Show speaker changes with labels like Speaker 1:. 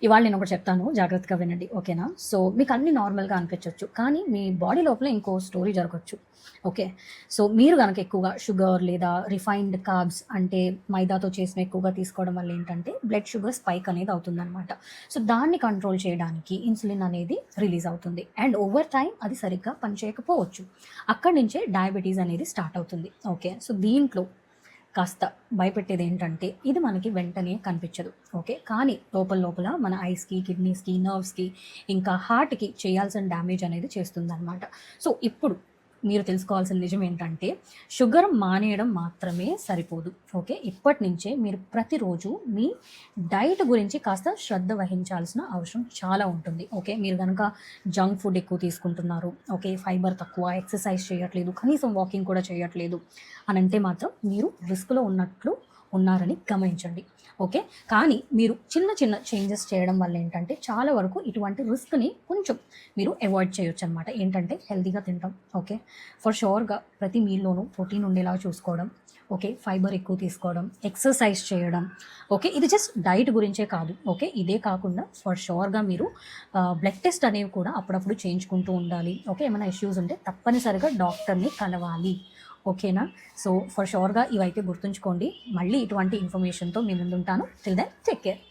Speaker 1: ఇవాళ నేను ఒకటి చెప్తాను, జాగ్రత్తగా వినండి, ఓకేనా? సో మీకు అన్ని నార్మల్గా అనిపించవచ్చు, కానీ మీ బాడీ లోపల ఇంకో స్టోరీ జరగచ్చు. ఓకే, సో మీరు కనుక ఎక్కువగా షుగర్ లేదా రిఫైన్డ్ కార్బ్స్ అంటే మైదాతో చేసిన ఎక్కువగా తీసుకోవడం వల్ల ఏంటంటే బ్లడ్ షుగర్ స్పైక్ అనేది అవుతుందన్నమాట. సో దాన్ని కంట్రోల్ చేయడానికి ఇన్సులిన్ అనేది రిలీజ్ అవుతుంది, అండ్ ఓవర్ టైం అది సరిగ్గా పనిచేయకపోవచ్చు. అక్కడి నుంచే డయాబెటీస్ అనేది స్టార్ట్ అవుతుంది. ఓకే, సో దీంట్లో కాస్త భయపెట్టేది ఏంటంటే ఇది మనకి వెంటనే కనిపించదు. ఓకే, కానీ లోపల లోపల మన ఐస్కి, కిడ్నీస్కి, నర్వ్స్కి, ఇంకా హార్ట్కి చేయాల్సిన డ్యామేజ్ అనేది చేస్తుందన్నమాట. సో ఇప్పుడు మీరు తెలుసుకోవాల్సిన నిజం ఏంటంటే షుగర్ మానేయడం మాత్రమే సరిపోదు. ఓకే, ఇప్పటి నుంచే మీరు ప్రతిరోజు మీ డైట్ గురించి కాస్త శ్రద్ధ వహించాల్సిన అవసరం చాలా ఉంటుంది. ఓకే, మీరు కనుక జంక్ ఫుడ్ ఎక్కువ తీసుకుంటున్నారు, ఓకే, ఫైబర్ తక్కువ, ఎక్సర్సైజ్ చేయట్లేదు, కనీసం వాకింగ్ కూడా చేయట్లేదు అని అంటే మాత్రం మీరు రిస్క్లో ఉన్నారని గమనించండి. ఓకే, కానీ మీరు చిన్న చిన్న చేంజెస్ చేయడం వల్ల ఏంటంటే చాలా వరకు ఇటువంటి రిస్క్ని కొంచెం మీరు అవాయిడ్ చేయొచ్చు అనమాట. ఏంటంటే హెల్తీగా తింటాం, ఓకే, ఫర్ షూర్గా ప్రతి మీల్లోనూ ప్రోటీన్ ఉండేలా చూసుకోవడం, ఓకే, ఫైబర్ ఎక్కువ తీసుకోవడం, ఎక్సర్సైజ్ చేయడం. ఓకే, ఇది జస్ట్ డైట్ గురించే కాదు. ఓకే, ఇదే కాకుండా ఫర్ షూర్గా మీరు బ్లడ్ టెస్ట్ అనేవి కూడా అప్పుడప్పుడు చేయించుకుంటూ ఉండాలి. ఓకే, ఏమైనా ఇష్యూస్ ఉంటే తప్పనిసరిగా డాక్టర్ని కలవాలి. ఓకేనా? సో ఫర్ షూర్గా ఇవైతే గుర్తుంచుకోండి. మళ్ళీ ఇటువంటి ఇన్ఫర్మేషన్తో మీ ముందుంటాను. Till then take care.